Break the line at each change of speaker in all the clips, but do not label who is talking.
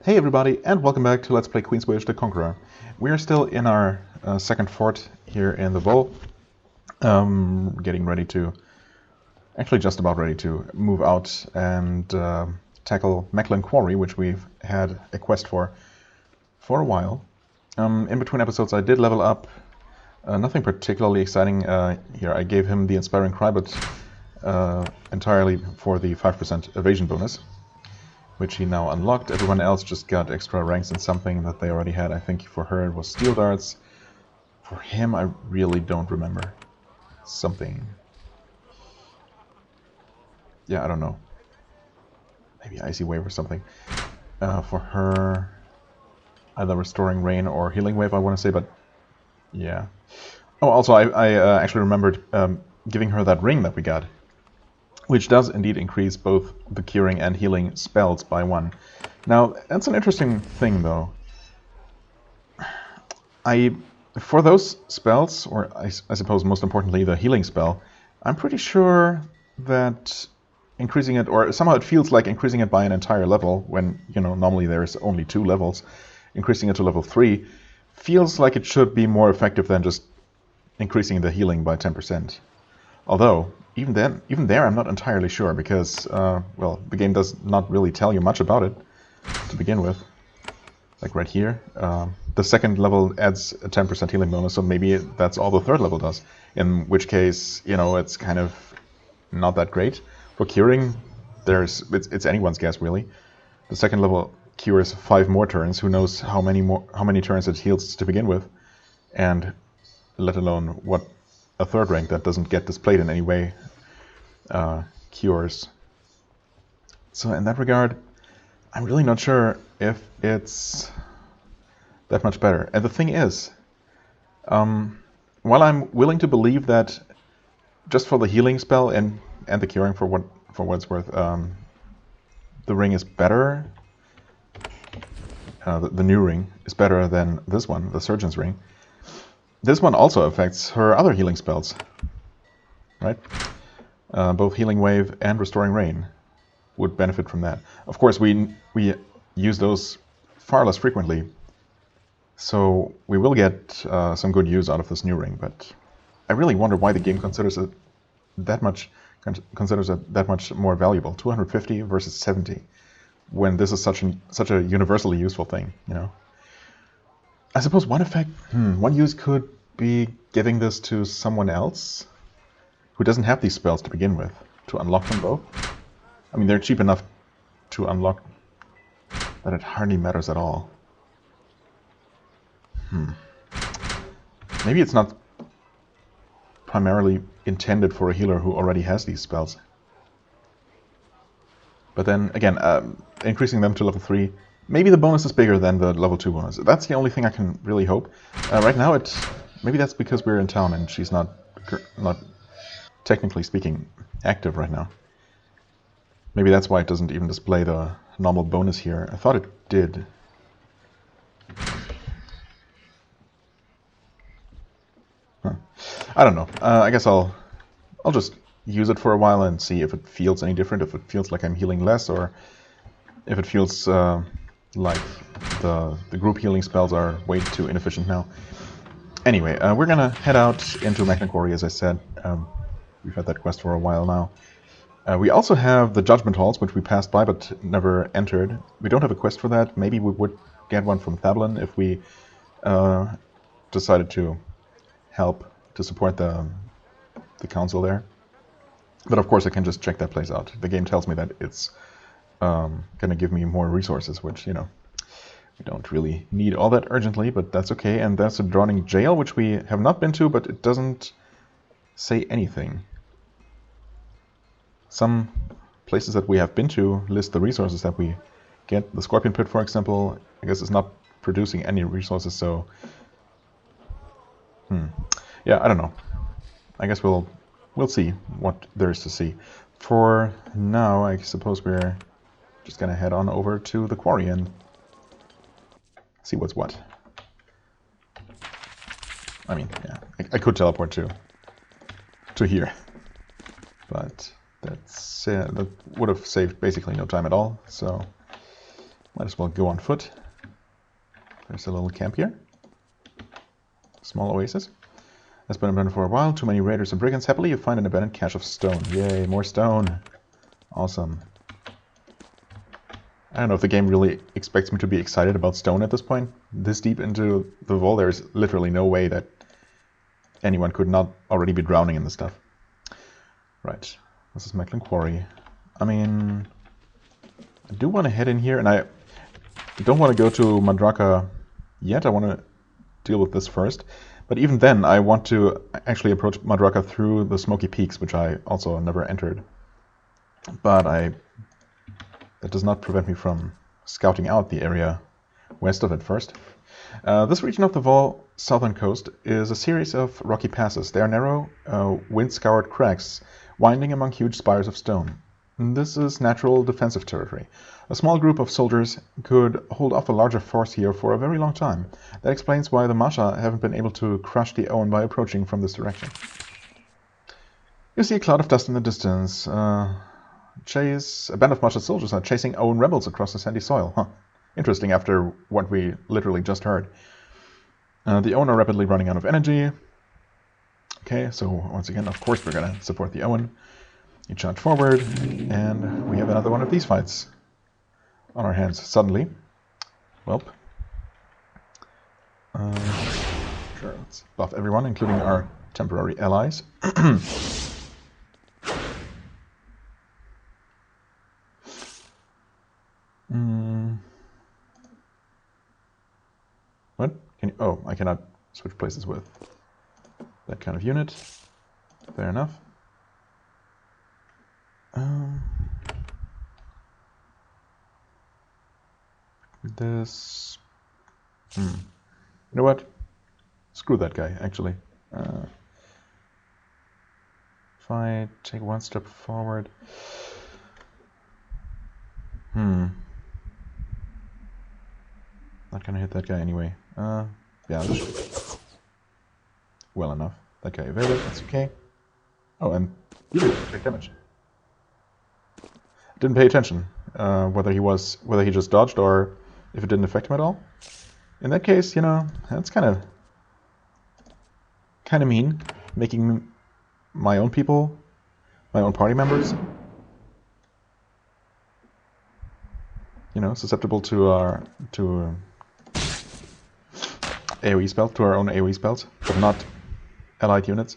Hey everybody, and welcome back to Let's Play Queenswitch the Conqueror. We are still in our second fort here in the Vol. Getting ready to, actually just about ready to move out and tackle Mechlin Quarry, which we've had a quest for a while. In between episodes I did level up. Nothing particularly exciting here. I gave him the Inspiring Cry, but entirely for the 5% evasion bonus, which he now unlocked. Everyone else just got extra ranks in something that they already had. I think for her it was Steel Darts. For him, I really don't remember. Something. Yeah, I don't know. Maybe Icy Wave or something. For her, either Restoring Rain or Healing Wave, I want to say, but yeah. Oh, also, I actually remembered giving her that ring that we got, which does indeed increase both the curing and healing spells by 1. Now, that's an interesting thing, though. For those spells, or I suppose most importantly the healing spell, I'm pretty sure that increasing it, or somehow it feels like increasing it by an entire level, when, you know, normally there's only 2 levels, increasing it to level 3, feels like it should be more effective than just increasing the healing by 10%. Although, even there, I'm not entirely sure, because, well, the game does not really tell you much about it to begin with. Like right here, the second level adds a 10% healing bonus, so maybe that's all the third level does. In which case, you know, it's kind of not that great. For curing, it's anyone's guess, really. The second level cures 5 more turns. Who knows how many turns it heals to begin with, and let alone what a third rank that doesn't get displayed in any way cures. So in that regard, I'm really not sure if it's that much better. And the thing is, while I'm willing to believe that just for the healing spell and the curing for what it's worth, the ring is better. The new ring is better than this one, the Surgeon's ring. This one also affects her other healing spells, right? Both Healing Wave and Restoring Rain would benefit from that. Of course, we use those far less frequently, so we will get some good use out of this new ring. But I really wonder why the game considers it that much more valuable. 250 versus 70, when this is such a universally useful thing, you know. I suppose one use could be giving this to someone else who doesn't have these spells to begin with, to unlock them both. I mean, they're cheap enough to unlock that it hardly matters at all. Maybe it's not primarily intended for a healer who already has these spells. But then, again, increasing them to level 3, maybe the bonus is bigger than the level 2 bonus. That's the only thing I can really hope. Right now, maybe that's because we're in town and she's not technically speaking active right now. Maybe that's why it doesn't even display the normal bonus here. I thought it did. I don't know. I guess I'll just use it for a while and see if it feels any different, if it feels like I'm healing less, or if it feels like the group healing spells are way too inefficient now. Anyway, we're gonna head out into Mechlin Quarry, as I said. We've had that quest for a while now. We also have the Judgment Halls, which we passed by but never entered. We don't have a quest for that. Maybe we would get one from Thablin if we decided to help to support the council there. But of course I can just check that place out. The game tells me that it's gonna give me more resources, which, you know, we don't really need all that urgently, but that's okay. And that's a Drowning Jail, which we have not been to, but it doesn't say anything. Some places that we have been to list the resources that we get. The Scorpion Pit, for example, I guess is not producing any resources, so yeah, I don't know. I guess we'll see what there is to see. For now, I suppose we're just gonna head on over to the quarry and see what's what. I mean, yeah, I could teleport to here, but that would have saved basically no time at all. So Might as well go on foot. There's a little camp here. Small oasis. Has been abandoned for a while. Too many raiders and brigands. Happily, you find an abandoned cache of stone. Yay, more stone. Awesome. I don't know if the game really expects me to be excited about stone at this point. This deep into the Vol, there's literally no way that anyone could not already be drowning in this stuff. Right. This is Macklin Quarry. I mean, I do want to head in here, and I don't want to go to Mandraka yet. I want to deal with this first. But even then, I want to actually approach Mandraka through the Smoky Peaks, which I also never entered. But that does not prevent me from scouting out the area west of it first. This region of the Vol southern coast is a series of rocky passes. They are narrow, wind-scoured cracks, winding among huge spires of stone. This is natural defensive territory. A small group of soldiers could hold off a larger force here for a very long time. That explains why the Masha haven't been able to crush the Owen by approaching from this direction. You see a cloud of dust in the distance. A band of Masha soldiers are chasing Owen rebels across the sandy soil. Huh. Interesting after what we literally just heard. The Owen are rapidly running out of energy. Okay, so once again, of course, we're going to support the Owen. You charge forward, and we have another one of these fights on our hands suddenly. Welp. Sure, let's buff everyone, including our temporary allies. What? Can you, oh, I cannot switch places with that kind of unit. Fair enough. This... You know what? Screw that guy, actually. If I take one step forward... Not gonna hit that guy anyway. Yeah, this should be well enough. That guy evaded, that's okay. Oh, and he did take damage. Didn't pay attention whether he just dodged or if it didn't affect him at all. In that case, you know, that's kind of mean, making my own people, my own party members, you know, susceptible to our AoE spell, to our own AoE spells, but not allied units.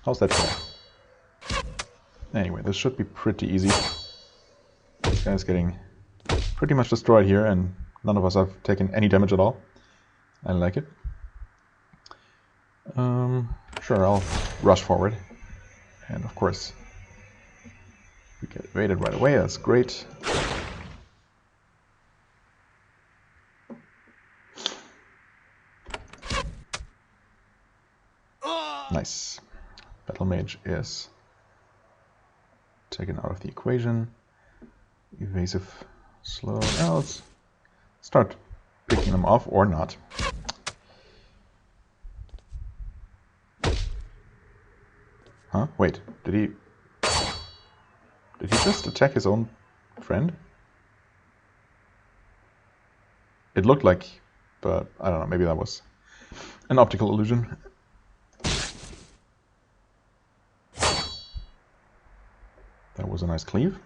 How's that fair? Anyway, this should be pretty easy. This guy's getting pretty much destroyed here, and none of us have taken any damage at all. I like it. Sure, I'll rush forward. And of course, we get evaded right away, that's great. Nice. Battle Mage is taken out of the equation. Evasive, slow. Now let's start picking them off, or not. Huh? Wait, did he just attack his own friend? It looked like, but I don't know, maybe that was an optical illusion. That was a nice cleave.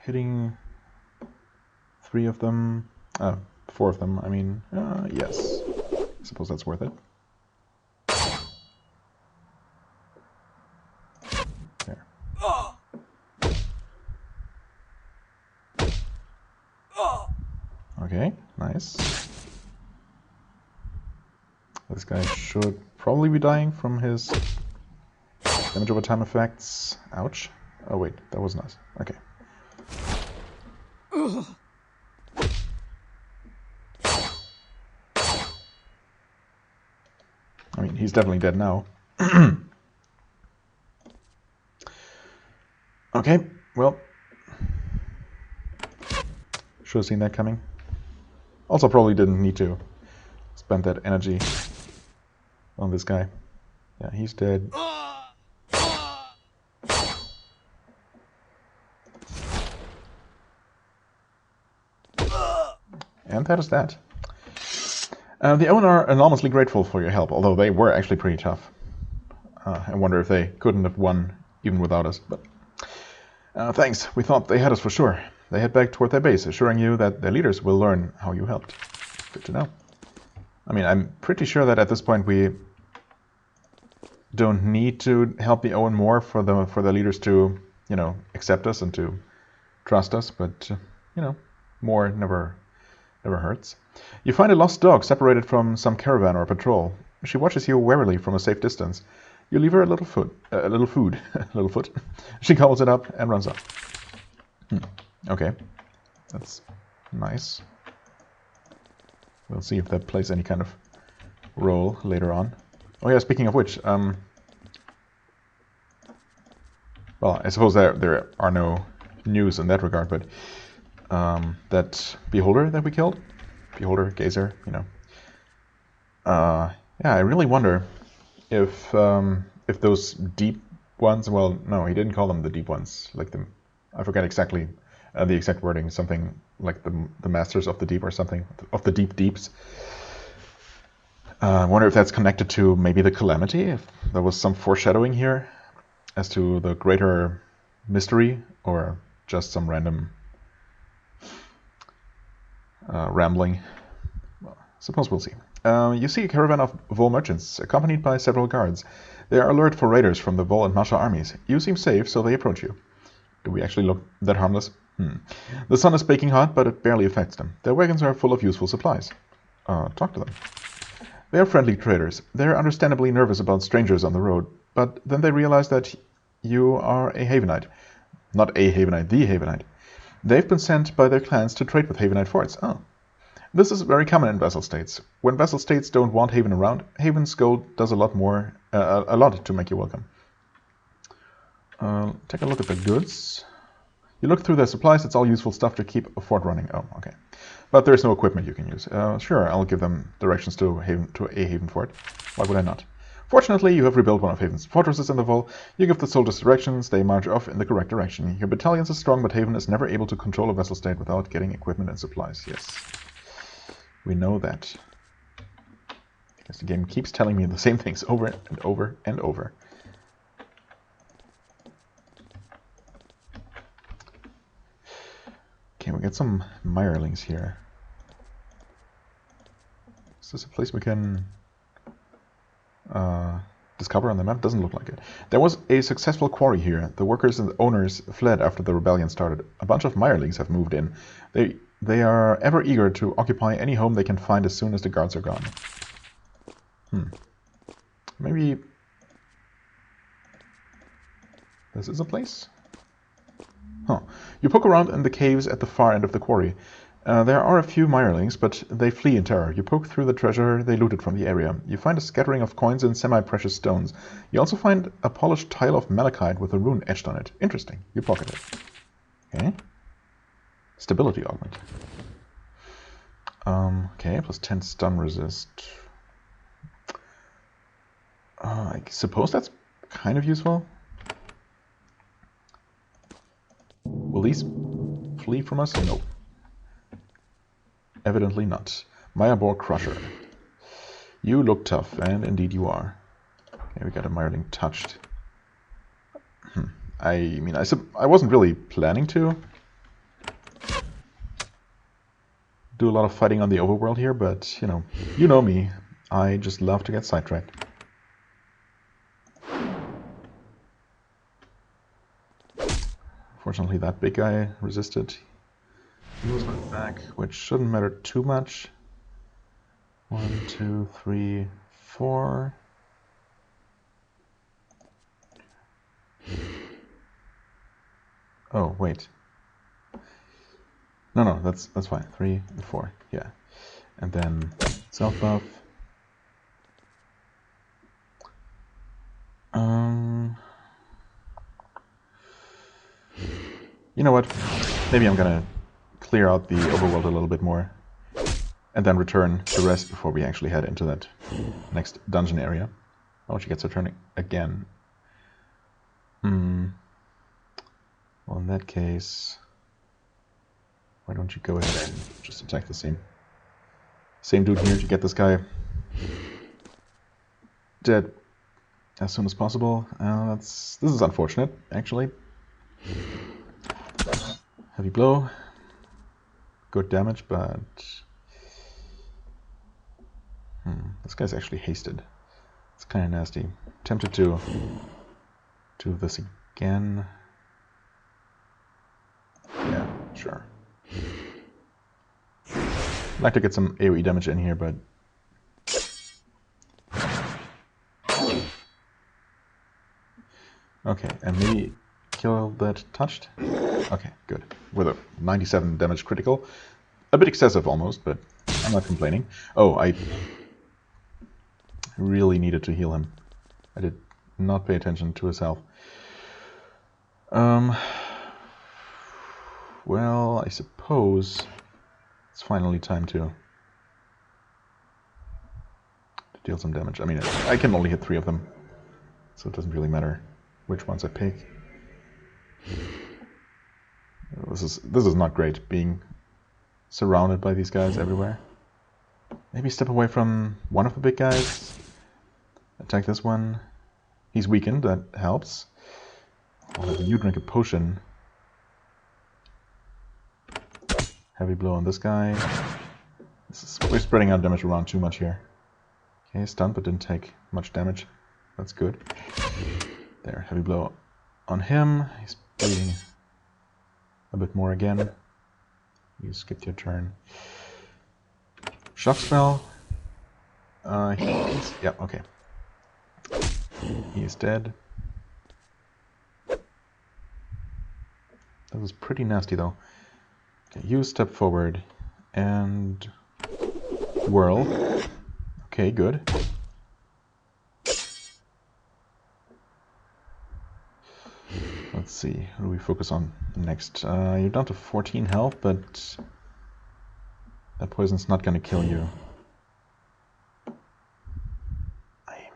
Hitting 3 of them, 4 of them, I mean, yes. I suppose that's worth it. There. Okay, nice. This guy should probably be dying from his damage over time effects. Ouch. Oh wait, that was nice. Okay. I mean, he's definitely dead now. Okay, well. Should have seen that coming. Also probably didn't need to spend that energy on this guy. Yeah, he's dead. And that is that. The Owen are enormously grateful for your help, although they were actually pretty tough. I wonder if they couldn't have won even without us. But thanks, we thought they had us for sure. They head back toward their base, assuring you that their leaders will learn how you helped. Good to know. I mean, I'm pretty sure that at this point we don't need to help the Owen more for the leaders to, you know, accept us and to trust us. But you know, more never hurts. You find a lost dog separated from some caravan or patrol. She watches you warily from a safe distance. You leave her a little food. She gobbles it up and runs off. Okay, that's nice. We'll see if that plays any kind of role later on. Oh yeah, speaking of which, well, I suppose there are no news in that regard, but that beholder that we killed, beholder, gazer, you know. Yeah, I really wonder if those deep ones, well, no, he didn't call them the deep ones, like the, I forget exactly the exact wording, something like the masters of the deep or something, of the deep deeps. I wonder if that's connected to maybe the calamity, if there was some foreshadowing here as to the greater mystery, or just some random rambling. Well, suppose we'll see. You see a caravan of Vol merchants, accompanied by several guards. They are alert for raiders from the Vol and Masha armies. You seem safe, so they approach you. Do we actually look that harmless? The sun is baking hot, but it barely affects them. Their wagons are full of useful supplies. Talk to them. They are friendly traders. They are understandably nervous about strangers on the road, but then they realize that you are a Havenite. Not a Havenite, the Havenite. They've been sent by their clans to trade with Havenite forts. Oh. This is very common in vassal states. When vassal states don't want Haven around, Haven's gold does a lot to make you welcome. Take a look at the goods. You look through their supplies, it's all useful stuff to keep a fort running. Oh, okay. But there's no equipment you can use. Sure, I'll give them directions to a Haven fort. Why would I not? Fortunately, you have rebuilt one of Haven's fortresses in the Vol. You give the soldiers directions, they march off in the correct direction. Your battalions are strong, but Haven is never able to control a vassal state without getting equipment and supplies. Yes. We know that. Because the game keeps telling me the same things over and over and over. Okay, we got some mirelings here. Is this a place we can discover on the map? Doesn't look like it. There was a successful quarry here. The workers and the owners fled after the rebellion started. A bunch of mirelings have moved in. They are ever eager to occupy any home they can find as soon as the guards are gone. Maybe this is a place? Huh. You poke around in the caves at the far end of the quarry. There are a few mirelings, but they flee in terror. You poke through the treasure they looted from the area. You find a scattering of coins and semi-precious stones. You also find a polished tile of malachite with a rune etched on it. Interesting. You pocket it. Okay. Stability augment. Okay, plus 10 stun resist. I suppose that's kind of useful. Will these flee from us? No. Evidently not. Mayabor Crusher. You look tough, and indeed you are. Okay, we got a mireling touched. I mean, I wasn't really planning to do a lot of fighting on the overworld here, but, you know me. I just love to get sidetracked. Fortunately, that big guy resisted. He was not back, which shouldn't matter too much. 1, 2, 3, 4. Oh, wait. No, that's fine. 3 and 4, yeah. And then self buff. You know what? Maybe I'm gonna clear out the overworld a little bit more, and then return to rest before we actually head into that next dungeon area. Oh, she gets her turn again. Well, in that case, why don't you go ahead and just attack the same Same dude here to get this guy dead as soon as possible. This is unfortunate, actually. Heavy blow. Good damage, but... this guy's actually hasted. It's kind of nasty. Tempted to do this again. Yeah, sure. I'd like to get some AoE damage in here, but... Okay, and maybe kill that touched? Okay, good. With a 97 damage critical. A bit excessive almost, but I'm not complaining. Oh, I really needed to heal him. I did not pay attention to his health. Well, I suppose it's finally time to deal some damage. I mean, I can only hit 3 of them, so it doesn't really matter which ones I pick. This is not great, being surrounded by these guys everywhere. Maybe step away from one of the big guys. Attack this one. He's weakened, that helps. I'll have you drink a potion. Heavy blow on this guy. We're spreading out damage around too much here. Okay, stunned but didn't take much damage. That's good. There, heavy blow on him. He's bleeding a bit more again. You skipped your turn. Shock spell. Yeah, okay. He is dead. That was pretty nasty though. Okay, you step forward and whirl. Okay, good. Let's see, who do we focus on next? You're down to 14 health, but that poison's not going to kill you.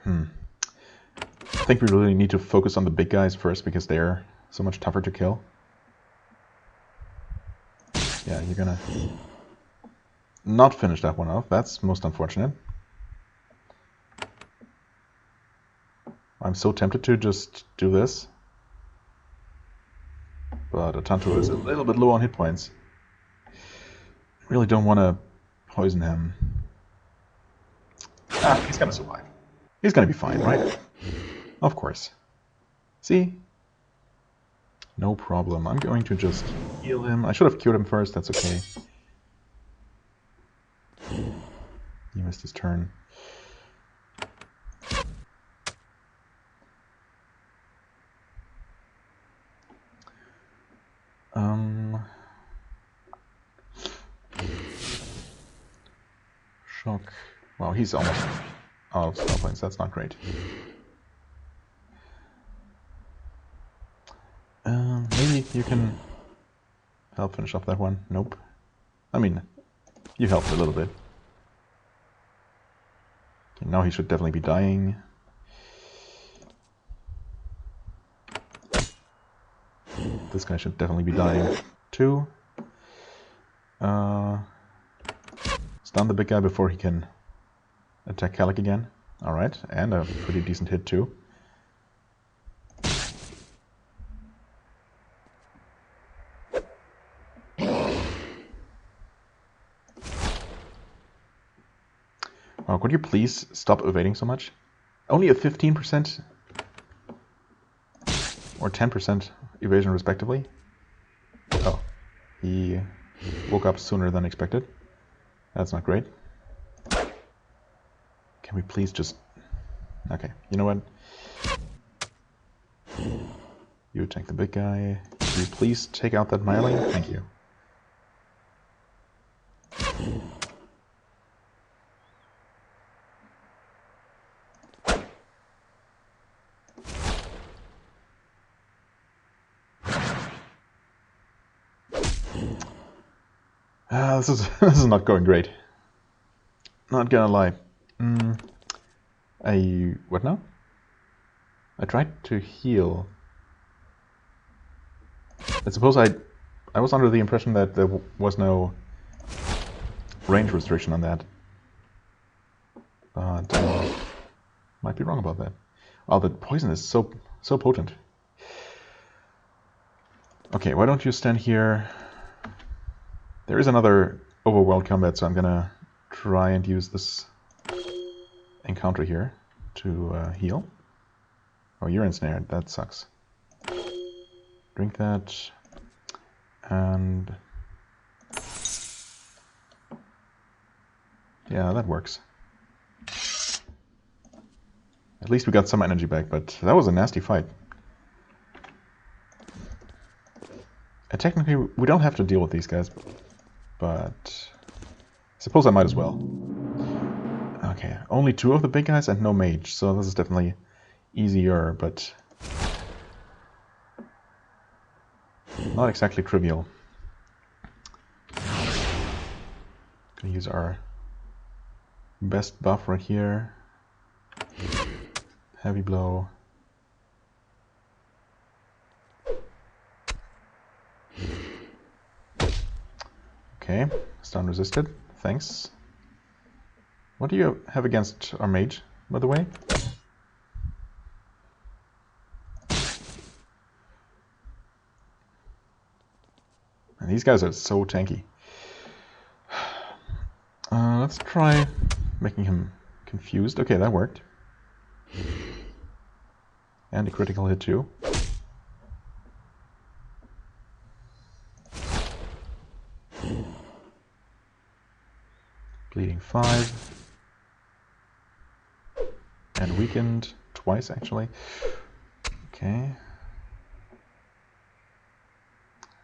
I think we really need to focus on the big guys first because they're so much tougher to kill. Yeah, you're gonna not finish that one off. That's most unfortunate. I'm so tempted to just do this. But Atantuo is a little bit low on hit points. I really don't want to poison him. He's gonna survive. He's gonna be fine, right? Of course. See? No problem. I'm going to just heal him. I should have cured him first, that's okay. He missed his turn. Shock. Wow, he's almost out of spell points. That's not great. Maybe you can help finish off that one. Nope. I mean, you helped a little bit. Okay, now he should definitely be dying. This guy should definitely be dying too. Stun the big guy before he can attack Calic again. Alright, and a pretty decent hit too. Oh, could you please stop evading so much? Only a 15% or 10% evasion respectively. Oh, he woke up sooner than expected. That's not great. Can we please just... Okay, you know what? You attack the big guy. Can you please take out that Myling? Thank you. This is not going great. Not gonna lie. What now? I tried to heal. I suppose I was under the impression that there was no range restriction on that. but might be wrong about that. Oh, the poison is so potent. Okay, why don't you stand here? There is another overworld combat, so I'm gonna try and use this encounter here to heal. Oh, you're ensnared. That sucks. Drink that. And yeah, that works. At least we got some energy back, but that was a nasty fight. And technically, we don't have to deal with these guys, but I suppose I might as well. Okay, only 2 of the big guys and no mage, so this is definitely easier, but not exactly trivial. Gonna use our best buff right here. Heavy blow. Okay, stun resisted. Thanks. What do you have against our mage, by the way? And these guys are so tanky. Let's try making him confused. Okay, that worked. And a critical hit too. Bleeding 5. And weakened twice, actually. Okay.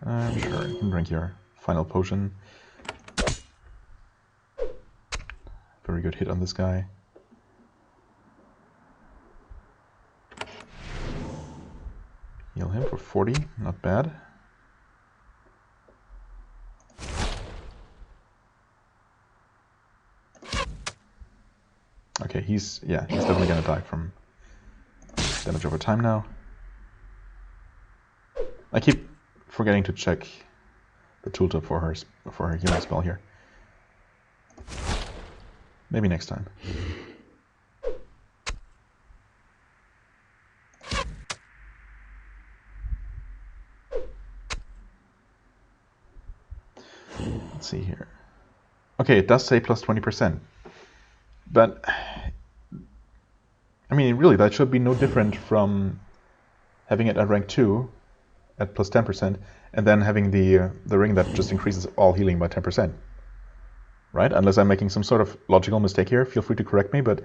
Sure, you can drink your final potion. Very good hit on this guy. Heal him for 40, not bad. Okay, he's definitely gonna die from damage over time now. I keep forgetting to check the tooltip for her healing spell here. Maybe next time. Let's see here. Okay, it does say plus 20%. But, I mean, really, that should be no different from having it at rank 2 at plus 10%, and then having the ring that just increases all healing by 10%. Right? Unless I'm making some sort of logical mistake here, feel free to correct me, but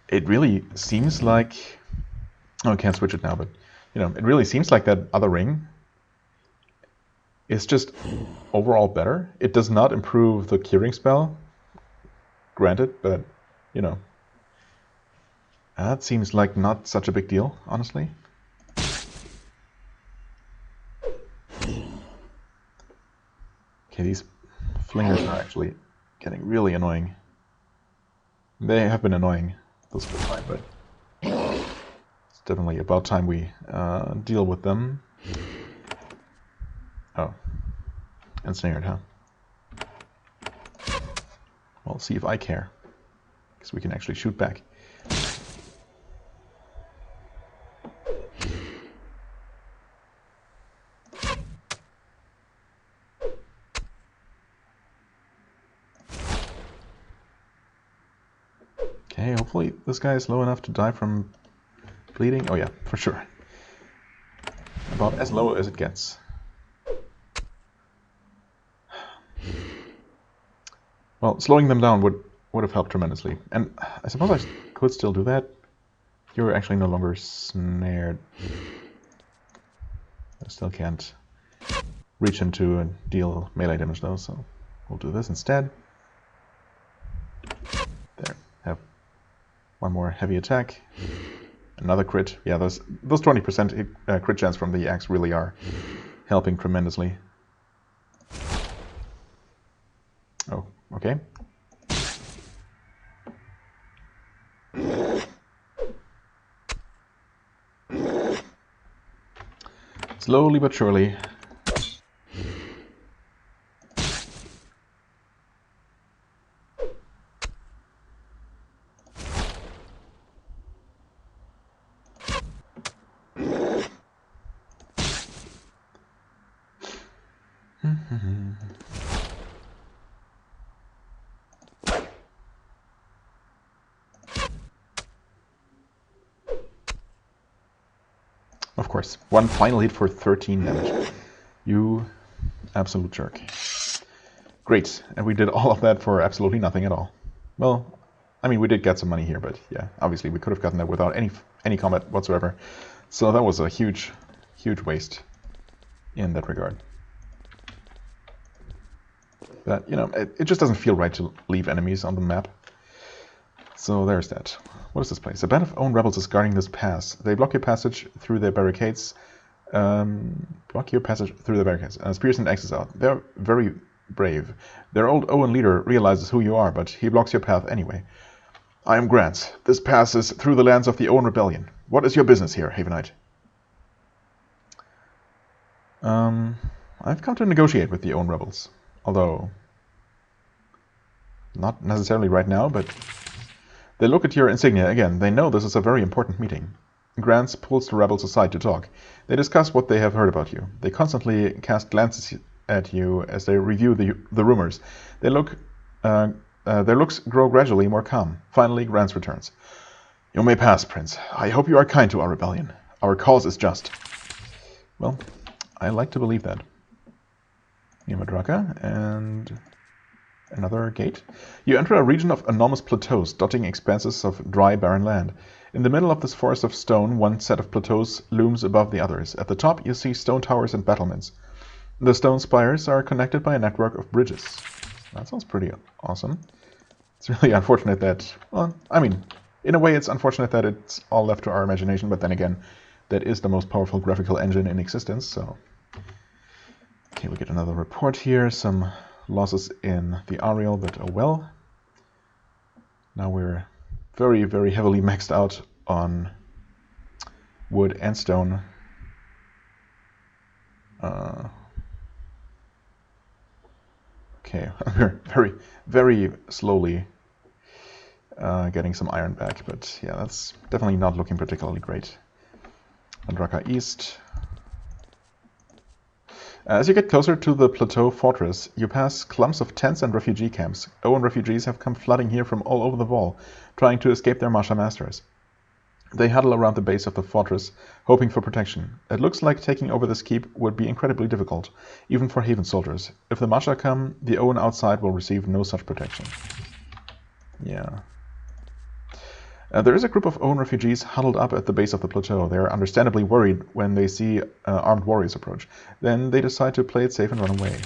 it really seems like... Oh, I can't switch it now, but, you know, it really seems like that other ring is just overall better. It does not improve the curing spell, granted, but, you know, that seems like not such a big deal, honestly. Okay, these flingers are actually getting really annoying. They have been annoying this whole time, but it's definitely about time we deal with them. Oh, ensnared, huh? Well, see if I care, because we can actually shoot back. Okay, hopefully this guy is low enough to die from bleeding. Oh yeah, for sure. About as low as it gets. Well, slowing them down would have helped tremendously. And I suppose I could still do that. You're actually no longer snared. I still can't reach him to deal melee damage though, so we'll do this instead. There, have one more heavy attack. Another crit. Yeah, those 20% crit chance from the axe really are helping tremendously. Oh, okay. Slowly but surely. Of course, one final hit for 13 damage. You absolute jerk. Great, and we did all of that for absolutely nothing at all. Well, I mean, we did get some money here, but yeah, obviously we could have gotten that without any combat whatsoever. So that was a huge, huge waste in that regard. But, you know, it just doesn't feel right to leave enemies on the map. So there's that. What is this place? A band of own rebels is guarding this pass. They block your passage through their barricades. Spears and axes out. They're very brave. Their old Owen leader realizes who you are, but he blocks your path anyway. I am Grant. This pass is through the lands of the Owen Rebellion. What is your business here, Havenite? I've come to negotiate with the Owen rebels. Although, not necessarily right now, but they look at your insignia again. They know this is a very important meeting. Grant pulls the rebels aside to talk. They discuss what they have heard about you. They constantly cast glances at you as they review the rumors. Their looks grow gradually more calm. Finally, Grant returns. You may pass, Prince. I hope you are kind to our rebellion. Our cause is just. Well, I like to believe that. Madraka, and another gate. You enter a region of enormous plateaus, dotting expanses of dry, barren land. In the middle of this forest of stone, one set of plateaus looms above the others. At the top, you see stone towers and battlements. The stone spires are connected by a network of bridges. That sounds pretty awesome. It's really unfortunate that, well, I mean, in a way it's unfortunate that it's all left to our imagination, but then again, that is the most powerful graphical engine in existence, so... Okay, we get another report here, some losses in the Ariel, but oh well. Now we're very, very heavily maxed out on wood and stone. Okay, we're very, very slowly getting some iron back, but yeah, that's definitely not looking particularly great. Andraka East. As you get closer to the plateau fortress, you pass clumps of tents and refugee camps. Owen refugees have come flooding here from all over the wall, trying to escape their Masha masters. They huddle around the base of the fortress, hoping for protection. It looks like taking over this keep would be incredibly difficult, even for Haven soldiers. If the Masha come, the Owen outside will receive no such protection. Yeah. There is a group of Owen refugees huddled up at the base of the plateau. They are understandably worried when they see armed warriors approach. Then they decide to play it safe and run away.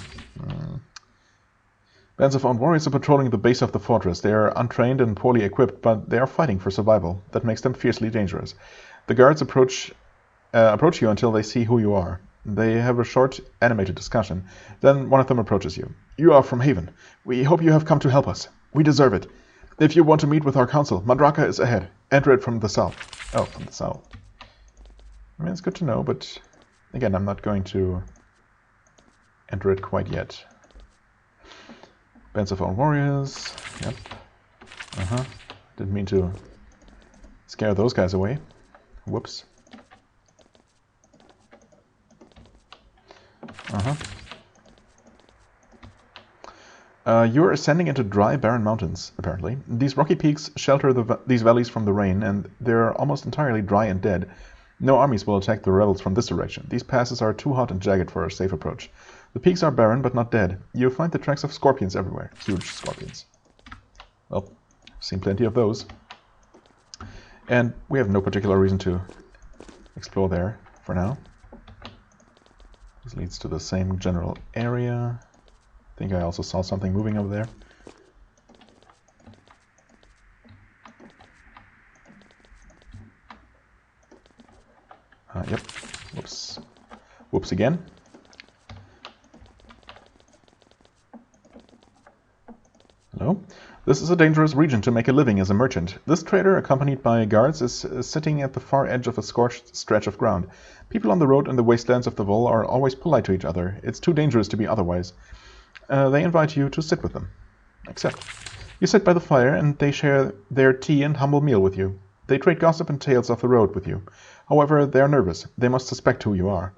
Bands of Owen warriors are patrolling the base of the fortress. They are untrained and poorly equipped, but they are fighting for survival. That makes them fiercely dangerous. The guards approach you until they see who you are. They have a short, animated discussion. Then one of them approaches you. You are from Haven. We hope you have come to help us. We deserve it. If you want to meet with our council, Mandraka is ahead. Enter it from the south. Oh, from the south. I mean, it's good to know, but again, I'm not going to enter it quite yet. Bands of Own Warriors. Yep. Didn't mean to scare those guys away. Whoops. You're ascending into dry, barren mountains, apparently. These rocky peaks shelter these valleys from the rain, and they're almost entirely dry and dead. No armies will attack the rebels from this direction. These passes are too hot and jagged for a safe approach. The peaks are barren, but not dead. You'll find the tracks of scorpions everywhere. Huge scorpions. Well, seen plenty of those. And we have no particular reason to explore there for now. This leads to the same general area. I think I also saw something moving over there. Yep. Whoops. Whoops again. Hello? This is a dangerous region to make a living as a merchant. This trader, accompanied by guards, is sitting at the far edge of a scorched stretch of ground. People on the road and the wastelands of the Vol are always polite to each other. It's too dangerous to be otherwise. They invite you to sit with them. Accept. You sit by the fire, and they share their tea and humble meal with you. They trade gossip and tales of the road with you. However, they are nervous. They must suspect who you are.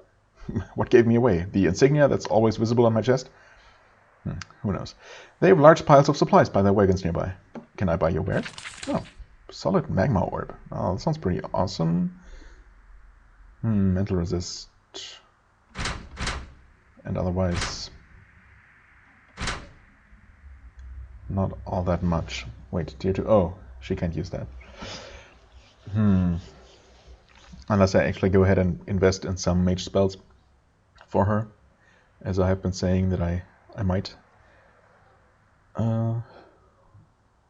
What gave me away? The insignia that's always visible on my chest? Who knows? They have large piles of supplies by their wagons nearby. Can I buy your wares? Oh, solid magma orb. Oh, that sounds pretty awesome. Mental resist. And otherwise, not all that much. Wait, tier 2. Oh, she can't use that. Unless I actually go ahead and invest in some mage spells for her, as I have been saying that I might. I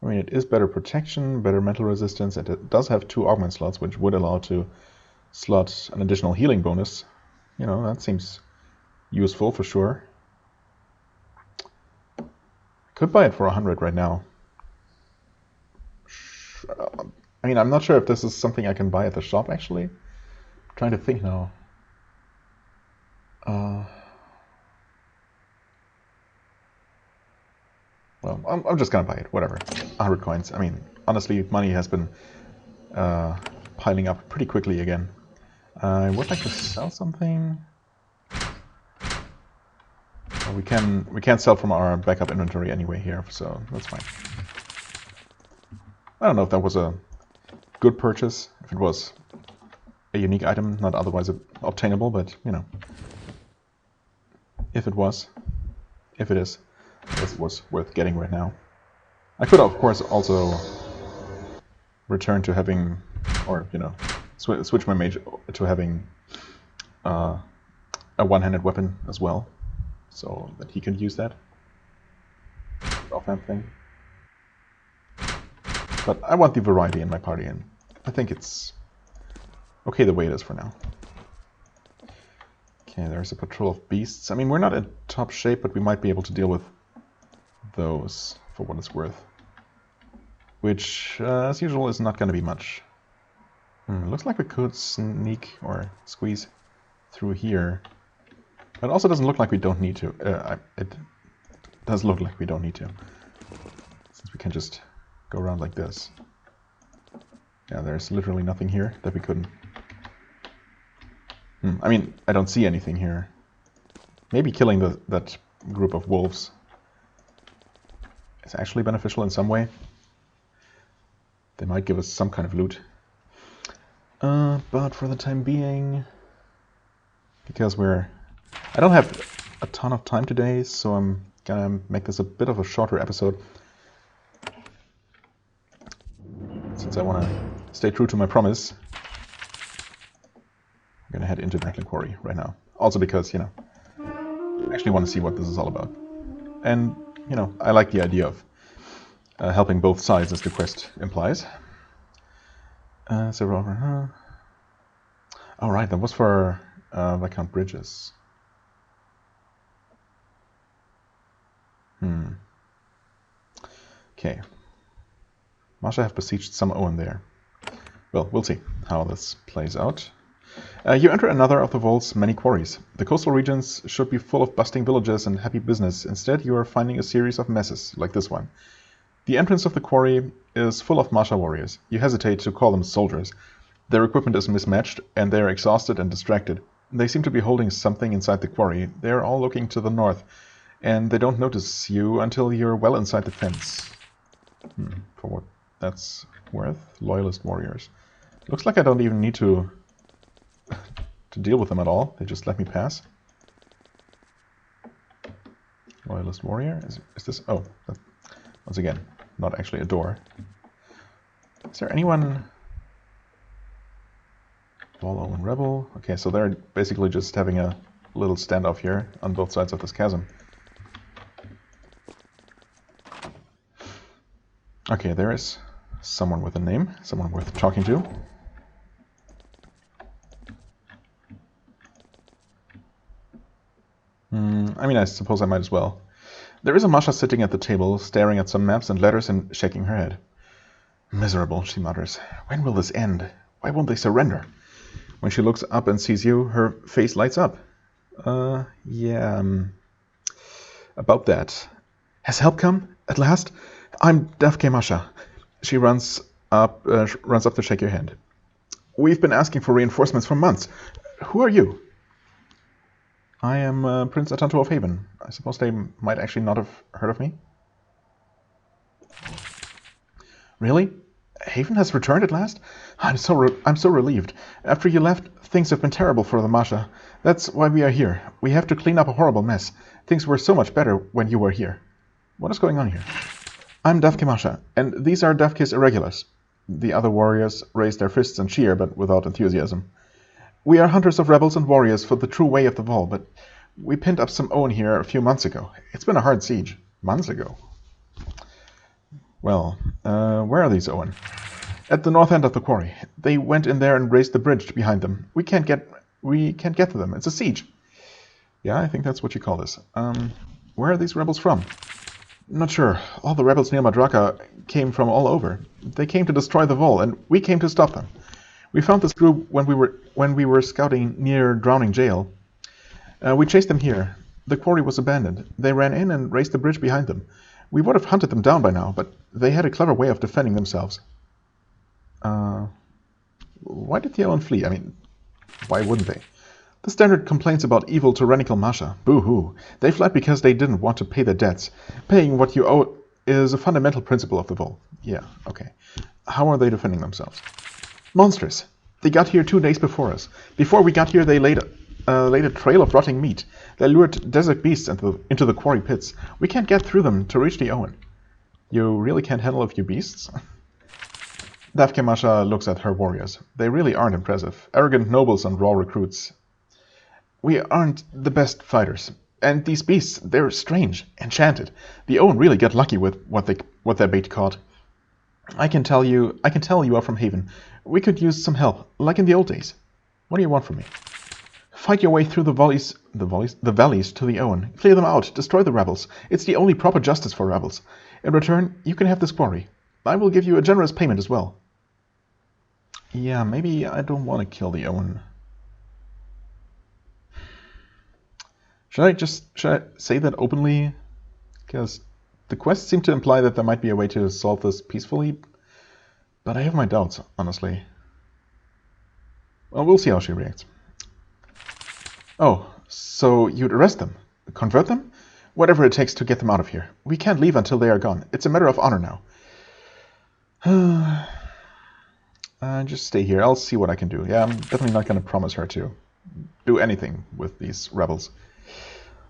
mean, it is better protection, better mental resistance, and it does have 2 augment slots, which would allow to slot an additional healing bonus. You know, that seems useful for sure. Could buy it for 100 right now. I mean, I'm not sure if this is something I can buy at the shop, actually. I'm trying to think now. Well, I'm just gonna buy it, whatever. 100 coins. I mean, honestly, money has been piling up pretty quickly again. I would like to sell something. Well, we can sell from our backup inventory anyway here, so that's fine. I don't know if that was a good purchase, if it was a unique item, not otherwise obtainable, but, you know, if it is, this was worth getting right now. I could, of course, also return to having, or, you know, switch my mage to having a one-handed weapon as well, so that he can use that offhand thing. But I want the variety in my party, and I think it's okay the way it is for now. Okay, there's a patrol of beasts. I mean, we're not in top shape, but we might be able to deal with those for what it's worth. Which, as usual, is not going to be much. Looks like we could sneak or squeeze through here. But it also doesn't look like we don't need to. It does look like we don't need to. Since we can just go around like this. Yeah, there's literally nothing here that we couldn't. I mean, I don't see anything here. Maybe killing that group of wolves is actually beneficial in some way. They might give us some kind of loot. But for the time being, because I don't have a ton of time today, so I'm gonna make this a bit of a shorter episode. Since I want to stay true to my promise, I'm gonna head into the quarry right now. Also because, you know, I actually want to see what this is all about. And, you know, I like the idea of helping both sides, as the quest implies. Oh, right, that was for Viscount Bridges. Okay. Masha have besieged some Owen there. Well, we'll see how this plays out. You enter another of the vault's many quarries. The coastal regions should be full of bustling villages and happy business. Instead, you are finding a series of messes, like this one. The entrance of the quarry is full of Masha warriors. You hesitate to call them soldiers. Their equipment is mismatched, and they are exhausted and distracted. They seem to be holding something inside the quarry. They are all looking to the north, and they don't notice you until you're well inside the fence. For what that's worth. Loyalist warriors. Looks like I don't even need to deal with them at all. They just let me pass. Loyalist warrior? Is this... Oh, once again, not actually a door. Is there anyone... Volo and Rebel. Okay, so they're basically just having a little standoff here on both sides of this chasm. Okay, there is someone with a name, someone worth talking to. I mean, I suppose I might as well. There is a Masha sitting at the table, staring at some maps and letters and shaking her head. Miserable, she mutters. When will this end? Why won't they surrender? When she looks up and sees you, her face lights up. Yeah, about that. Has help come? At last? I'm Dafke Masha. She runs up to shake your hand. We've been asking for reinforcements for months. Who are you? I am Prince Atantuo of Haven. I suppose they might actually not have heard of me. Really? Haven has returned at last? I'm so relieved. After you left, things have been terrible for the Masha. That's why we are here. We have to clean up a horrible mess. Things were so much better when you were here. What is going on here? I'm Davke Masha, and these are Davke's irregulars. The other warriors raise their fists and cheer, but without enthusiasm. We are hunters of rebels and warriors for the true way of the Vol, but we pinned up some Owen here a few months ago. It's been a hard siege. Months ago. Well, where are these Owen? At the north end of the quarry. They went in there and raised the bridge behind them. We can't get to them. It's a siege. Yeah, I think that's what you call this. Where are these rebels from? Not sure. All the rebels near Madraka came from all over. They came to destroy the Vol, and we came to stop them. We found this group when we were scouting near Drowning Jail. We chased them here. The quarry was abandoned. They ran in and raised the bridge behind them. We would have hunted them down by now, but they had a clever way of defending themselves. Why did the Owen flee? I mean, why wouldn't they? The standard complaints about evil tyrannical Masha. Boo-hoo. They fled because they didn't want to pay their debts. Paying what you owe is a fundamental principle of the Vol. Yeah, okay. How are they defending themselves? Monstrous. They got here 2 days before us. Before we got here, they laid a trail of rotting meat. They lured desert beasts into the quarry pits. We can't get through them to reach the Owen. You really can't handle a few beasts? Davke Masha looks at her warriors. They really aren't impressive. Arrogant nobles and raw recruits. We aren't the best fighters. And these beasts, they're strange, enchanted. The Owen really get lucky with what their bait caught. I can tell you are from Haven. We could use some help, like in the old days. What do you want from me? Fight your way through the valleys to the Owen. Clear them out, destroy the rebels. It's the only proper justice for rebels. In return, you can have this quarry. I will give you a generous payment as well. Yeah, maybe I don't want to kill the Owen. Should I say that openly? Because the quests seem to imply that there might be a way to solve this peacefully, but I have my doubts, honestly. Well, we'll see how she reacts. Oh, so you'd arrest them? Convert them? Whatever it takes to get them out of here. We can't leave until they are gone. It's a matter of honor now. Just stay here. I'll see what I can do. Yeah, I'm definitely not going to promise her to do anything with these rebels.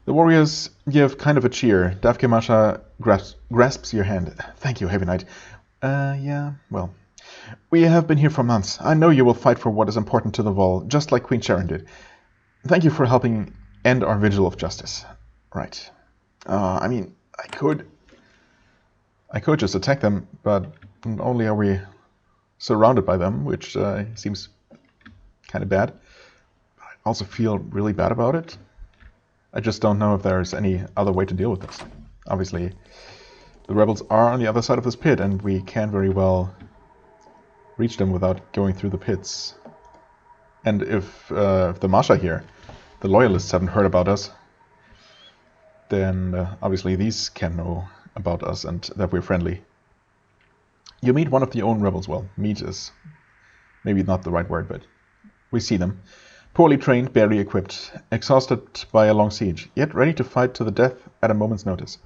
The warriors give kind of a cheer. Davke Masha grasps your hand. Thank you, Heavy Knight. Yeah, well. We have been here for months. I know you will fight for what is important to the Vol, just like Queen Sharon did. Thank you for helping end our vigil of justice. Right. I mean, I could just attack them, but not only are we surrounded by them, which seems kind of bad. I also feel really bad about it. I just don't know if there's any other way to deal with this. Obviously, the rebels are on the other side of this pit, and we can very well reach them without going through the pits. And if the Masha here, the loyalists, haven't heard about us, then obviously these can know about us and that we're friendly. You meet one of the own rebels. Well, meet is maybe not the right word, but we see them. Poorly trained, barely equipped, exhausted by a long siege, yet ready to fight to the death at a moment's notice.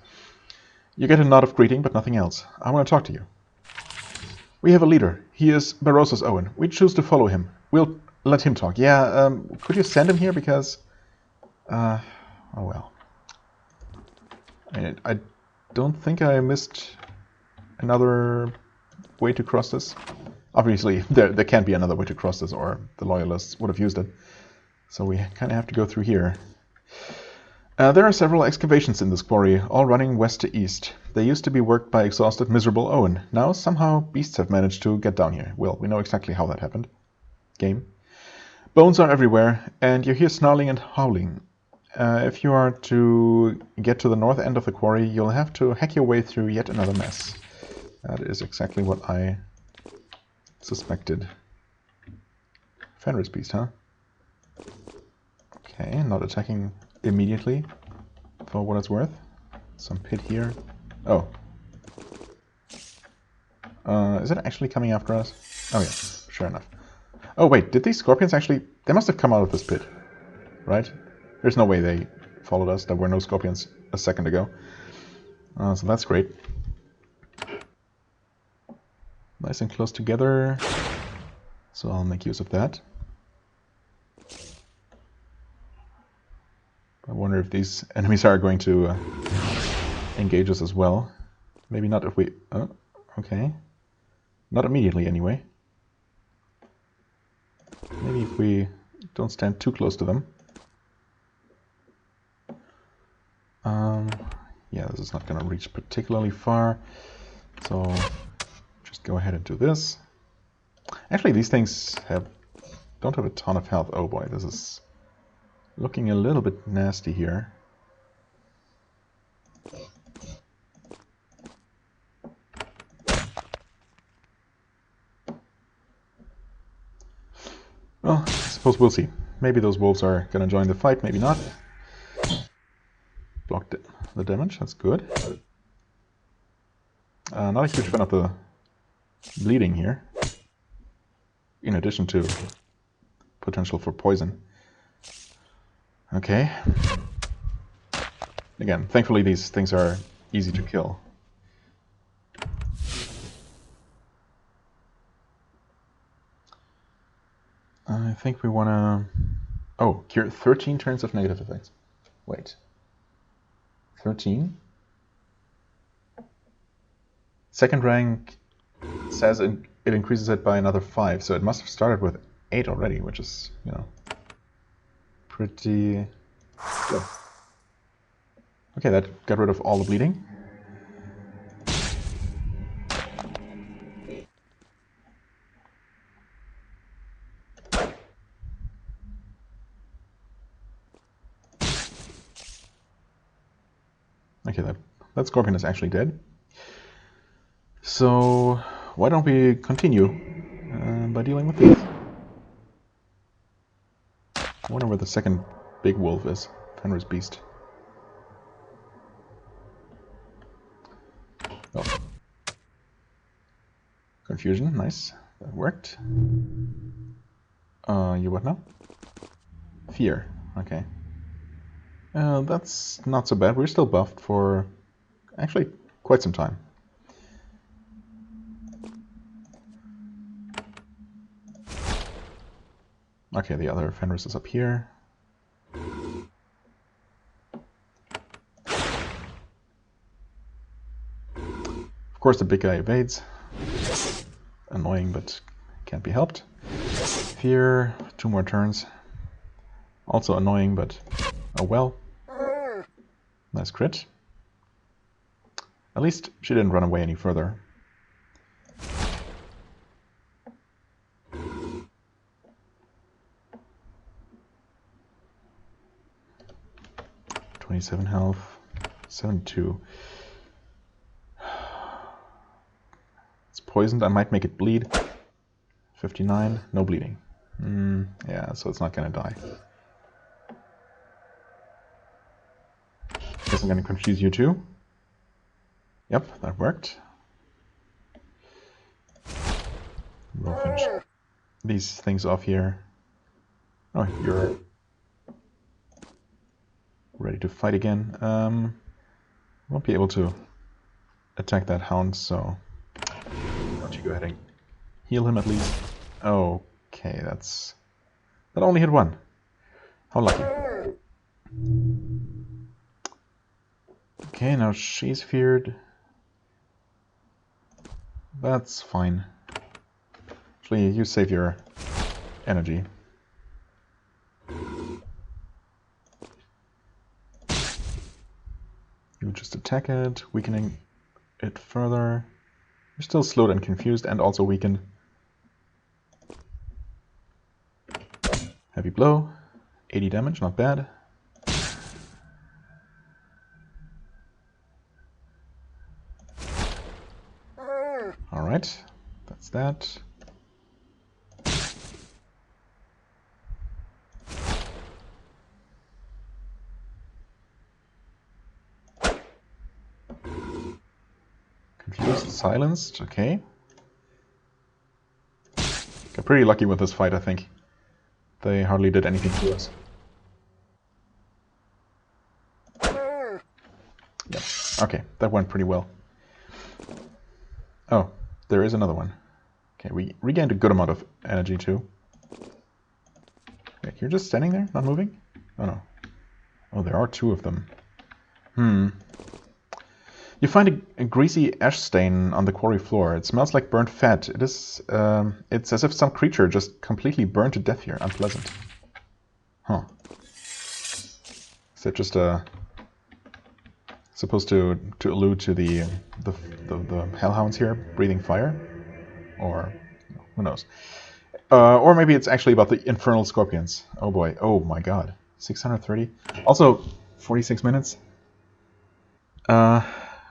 You get a nod of greeting, but nothing else. I want to talk to you. We have a leader. He is Barossa's Owen. We choose to follow him. We'll let him talk. Yeah, could you send him here? Because, oh well. I don't think I missed another way to cross this. Obviously, there can't be another way to cross this, or the loyalists would have used it. So we kind of have to go through here. There are several excavations in this quarry, all running west to east. They used to be worked by exhausted, miserable Owen. Now, somehow, beasts have managed to get down here. Well, we know exactly how that happened. Game. Bones are everywhere, and you hear snarling and howling. If you are to get to the north end of the quarry, you'll have to hack your way through yet another mess. That is exactly what I suspected. Fenris beast, huh? Okay, not attacking immediately, for what it's worth. Some pit here. Oh. Is it actually coming after us? Oh yeah, sure enough. Oh wait, did these scorpions actually... They must have come out of this pit, right? There's no way they followed us. There were no scorpions a second ago. So that's great. Nice and close together. So I'll make use of that. I wonder if these enemies are going to engage us as well. Maybe not if we... Oh, okay. Not immediately, anyway. Maybe if we don't stand too close to them. Yeah, this is not going to reach particularly far. So just go ahead and do this. Actually, these things don't have a ton of health. Oh boy, this is looking a little bit nasty here. Well, I suppose we'll see. Maybe those wolves are going to join the fight, maybe not. Blocked the damage, that's good. Not a huge fan of the bleeding here, in addition to potential for poison. Okay. Again, thankfully these things are easy to kill. I think we want to... Oh, cure 13 turns of negative effects. Wait. 13? Second rank says it increases it by another 5, so it must have started with 8 already, which is, you know, pretty good. Okay, that got rid of all the bleeding. Okay, that scorpion is actually dead. So why don't we continue by dealing with these? I wonder where the second big wolf is. Fenris Beast. Oh. Confusion, nice. That worked. You what now? Fear, okay. That's not so bad. We're still buffed for actually quite some time. Okay, the other Fenris is up here. Of course the big guy evades. Annoying, but can't be helped. Fear, 2 more turns. Also annoying, but oh well. Nice crit. At least she didn't run away any further. .27 health, 72. It's poisoned, I might make it bleed. 59, no bleeding. Yeah, so it's not gonna die. Guess I'm gonna confuse you too. Yep, that worked. We'll finish these things off here. Oh, you're ready to fight again. Won't be able to attack that hound, so why don't you go ahead and heal him at least. Okay, that only hit 1. How lucky. Okay, now she's feared. That's fine. Actually, you save your energy. You just attack it, weakening it further. You're still slowed and confused and also weakened. Heavy blow, 80 damage, not bad. Alright, that's that. Confused, silenced, okay. Got pretty lucky with this fight, I think. They hardly did anything to us. Okay, that went pretty well. Oh, there is another one. Okay, we regained a good amount of energy too. Wait, you're just standing there, not moving? Oh no. Oh, there are two of them. You find a greasy ash stain on the quarry floor. It smells like burnt fat. It's as if some creature just completely burned to death here. Unpleasant. Huh. Is that just supposed to allude to the hellhounds here breathing fire? Or who knows? Or maybe it's actually about the infernal scorpions. Oh boy. Oh my god. 630. Also, 46 minutes.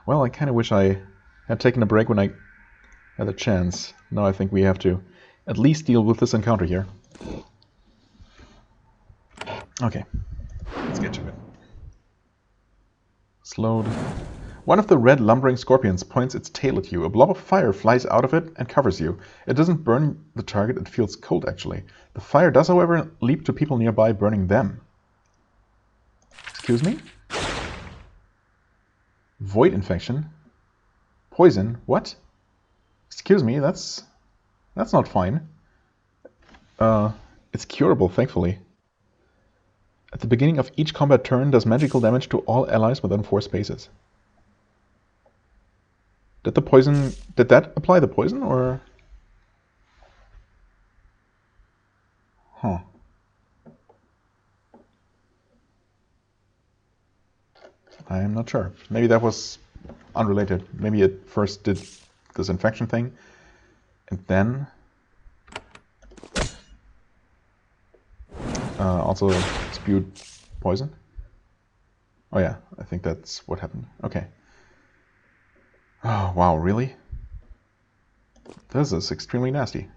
Well, I kind of wish I had taken a break when I had a chance. Now I think we have to at least deal with this encounter here. Okay, let's get to it. Slowed. One of the red lumbering scorpions points its tail at you. A blob of fire flies out of it and covers you. It doesn't burn the target, it feels cold actually. The fire does, however, leap to people nearby, burning them. Excuse me? Void infection? Poison? What? Excuse me, that's not fine. It's curable, thankfully. At the beginning of each combat turn, does magical damage to all allies within 4 spaces. Did that apply the poison, or? Huh. I am not sure. Maybe that was unrelated. Maybe it first did this infection thing, and then also spewed poison. Oh yeah, I think that's what happened. Okay. Oh wow, really? This is extremely nasty.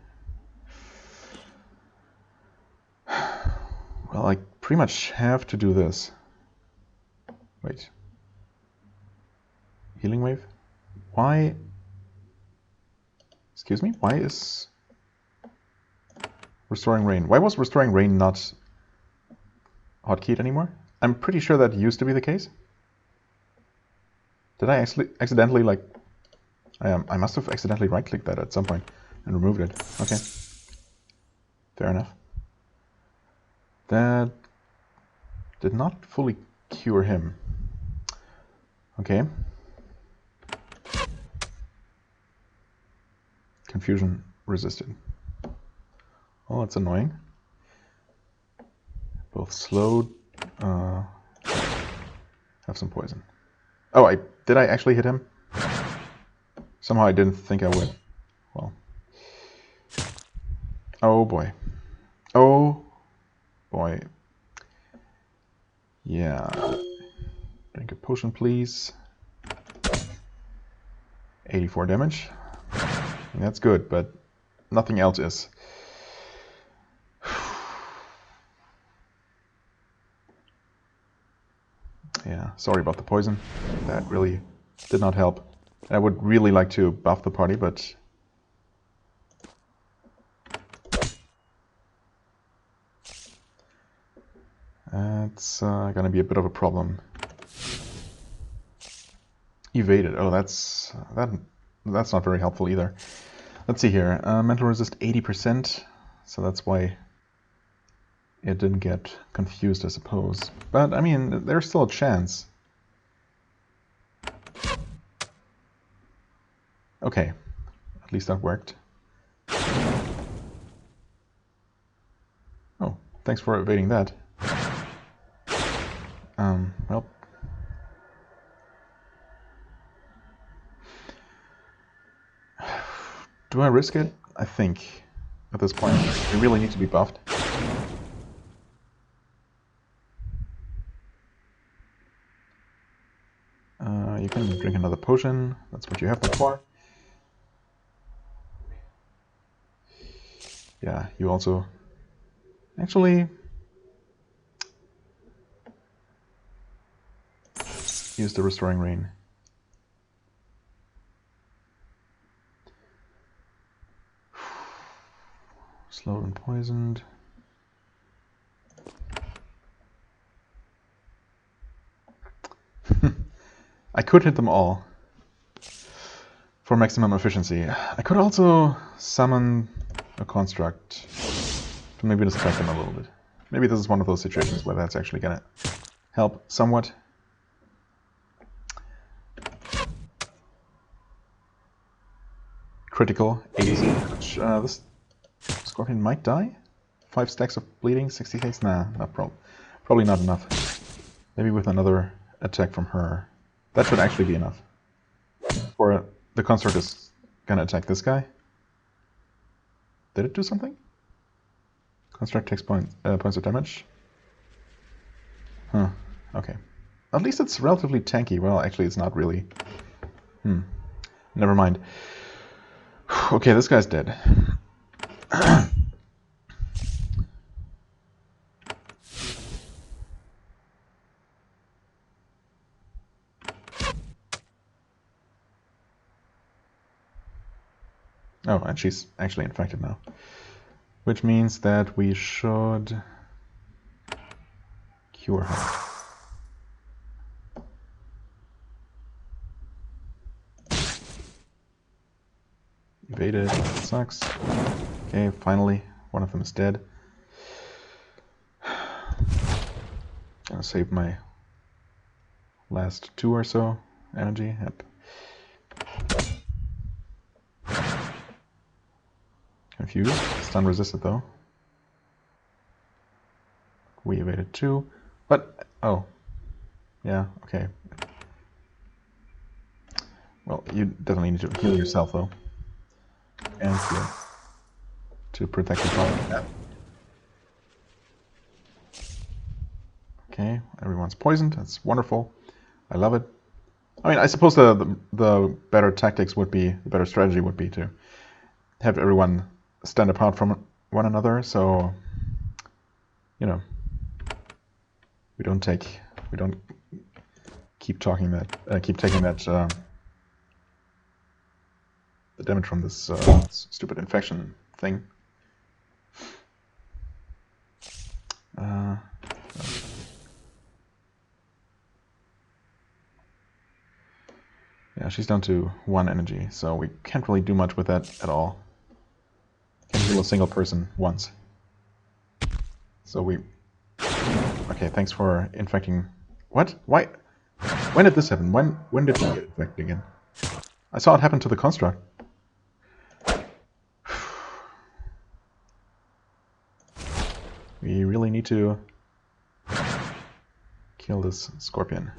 Well, I pretty much have to do this. Wait. Healing wave? Why? Excuse me? Why is restoring rain? Why was restoring rain not hotkeyed anymore? I'm pretty sure that used to be the case. Did I actually accidentally, like... I must have accidentally right-clicked that at some point and removed it. Okay. Fair enough. That did not fully cure him. Okay. Confusion resisted. Oh, that's annoying. Both slowed. Have some poison. Oh, did I actually hit him? Somehow I didn't think I would. Well. Oh boy. Oh boy. Yeah. Drink a potion, please. 84 damage. That's good, but nothing else is. Yeah, sorry about the poison. That really did not help. I would really like to buff the party, but... That's gonna be a bit of a problem. Evaded. Oh, that's not very helpful either. Let's see here. Mental resist 80%, so that's why it didn't get confused, I suppose. But I mean, there's still a chance. Okay, at least that worked. Oh, thanks for evading that. Well. Do I risk it? I think, at this point, we really need to be buffed. You can drink another potion, that's what you have them for. Yeah, you also... Actually... use the Restoring Rain. Slowed and poisoned. I could hit them all for maximum efficiency. I could also summon a construct to maybe distract them a little bit. Maybe this is one of those situations where that's actually gonna help somewhat. Critical 80, which this Scorpion might die. 5 stacks of bleeding, 66. Nah, not probably not enough. Maybe with another attack from her. That should actually be enough. Or the construct is gonna attack this guy. Did it do something? Construct takes points of damage. Huh. Okay. At least it's relatively tanky. Well, actually, it's not really. Never mind. Okay, this guy's dead. Oh, and she's actually infected now. Which means that we should cure her. Evaded, sucks. Okay, finally, one of them is dead. Gonna save my last 2 or so energy. Yep. Confused, stun resisted though. We evaded 2, but oh, yeah, okay. Well, you definitely need to heal yourself though. And heal to protect the body. Yeah. Okay, everyone's poisoned. That's wonderful. I love it. I mean, I suppose the better tactics would be, the better strategy would be to have everyone stand apart from one another. So, you know, we don't keep taking that the damage from this stupid infection thing. Yeah, she's down to 1 energy, so we can't really do much with that at all. Can heal a single person once. So we... Okay, thanks for infecting... What? Why? When did this happen? When did we get infected again? I saw it happen to the construct. We really need to kill this scorpion.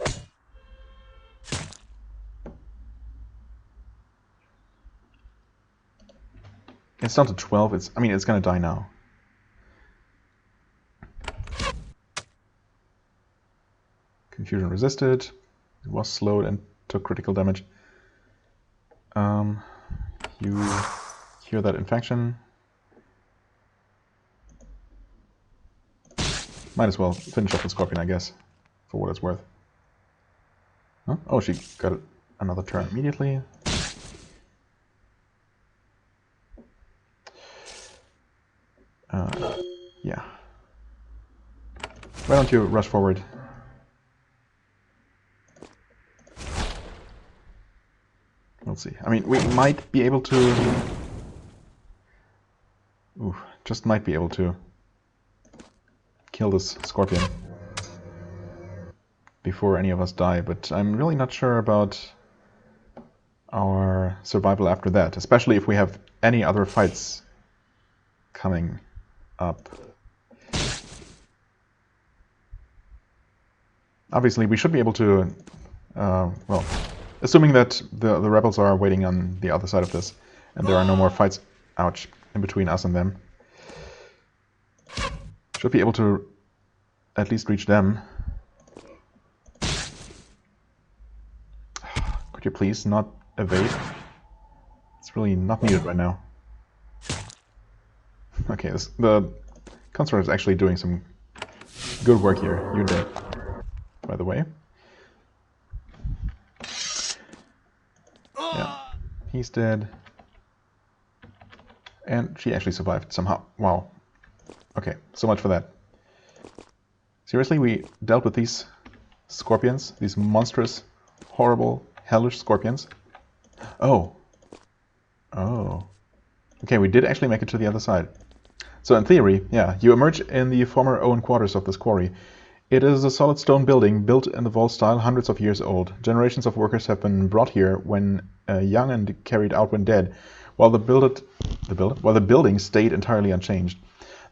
It's down to 12. I mean, it's gonna die now. Confusion resisted. It was slowed and took critical damage. You cure that infection. Might as well finish off the scorpion, I guess, for what it's worth. Huh? Oh, she got another turn immediately. Yeah. Why don't you rush forward? We'll see. I mean, we might be able to... Ooh, just might be able to kill this scorpion before any of us die, but I'm really not sure about our survival after that, especially if we have any other fights coming up. Obviously, we should be able to, well, assuming that the rebels are waiting on the other side of this, and there are no more fights, ouch, in between us and them. Should be able to at least reach them. Could you please not evade? It's really not needed right now. Okay, the Conqueror is actually doing some good work here. You're dead, by the way. Yeah, he's dead. And she actually survived somehow. Wow. Okay, so much for that. Seriously, we dealt with these scorpions, these monstrous, horrible, hellish scorpions. Oh. Oh. Okay, we did actually make it to the other side. So in theory, yeah, you emerge in the former own quarters of this quarry. It is a solid stone building built in the vault style, hundreds of years old. Generations of workers have been brought here when young and carried out when dead, while the building stayed entirely unchanged.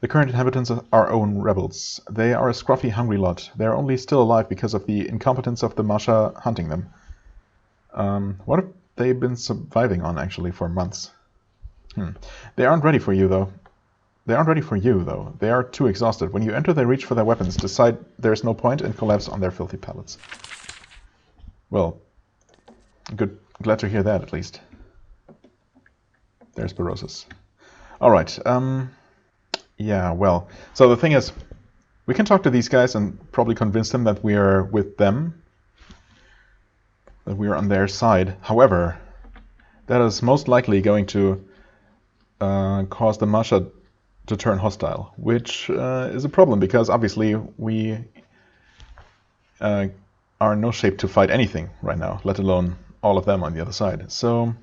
The current inhabitants are own rebels. They are a scruffy, hungry lot. They are only still alive because of the incompetence of the Masha hunting them. What have they been surviving on, actually, for months? They aren't ready for you, though. They are too exhausted. When you enter, they reach for their weapons, decide there is no point, and collapse on their filthy pallets. Well, good. Glad to hear that, at least. There's Berosus. Alright, yeah, well, so the thing is, we can talk to these guys and probably convince them that we are with them, that we are on their side. However, that is most likely going to cause the Masha to turn hostile, which is a problem because obviously we are in no shape to fight anything right now, let alone all of them on the other side. So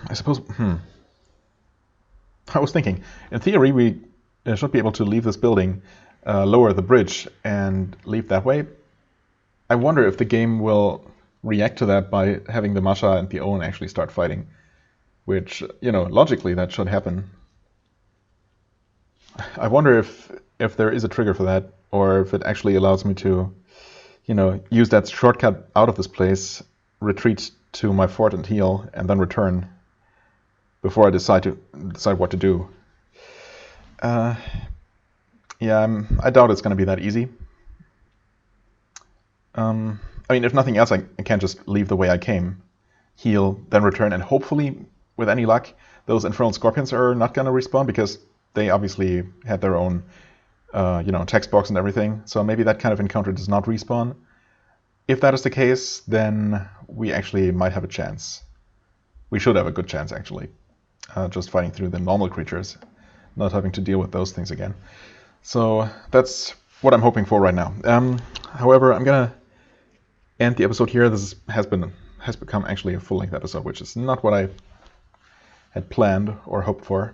I suppose, I was thinking, in theory we should be able to leave this building, lower the bridge and leave that way. I wonder if the game will react to that by having the Masha and the Own actually start fighting. Which, you know, logically that should happen. I wonder if there is a trigger for that, or if it actually allows me to, you know, use that shortcut out of this place, retreat to my fort and heal, and then return before I decide what to do. Yeah, I doubt it's going to be that easy. I mean, if nothing else, I can just leave the way I came, heal, then return, and hopefully, with any luck, those infernal scorpions are not going to respawn because they obviously had their own, you know, text box and everything. So maybe that kind of encounter does not respawn. If that is the case, then we actually might have a chance. We should have a good chance, actually. Just fighting through the normal creatures, not having to deal with those things again. So that's what I'm hoping for right now. However, I'm going to end the episode here. This has become actually a full-length episode, which is not what I had planned or hoped for,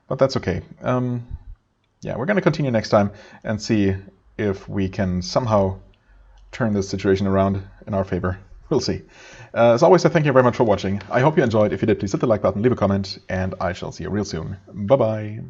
but that's okay. Yeah, we're going to continue next time and see if we can somehow turn this situation around in our favor. We'll see. As always, I thank you very much for watching. I hope you enjoyed. If you did, please hit the like button, leave a comment, and I shall see you real soon. Bye-bye.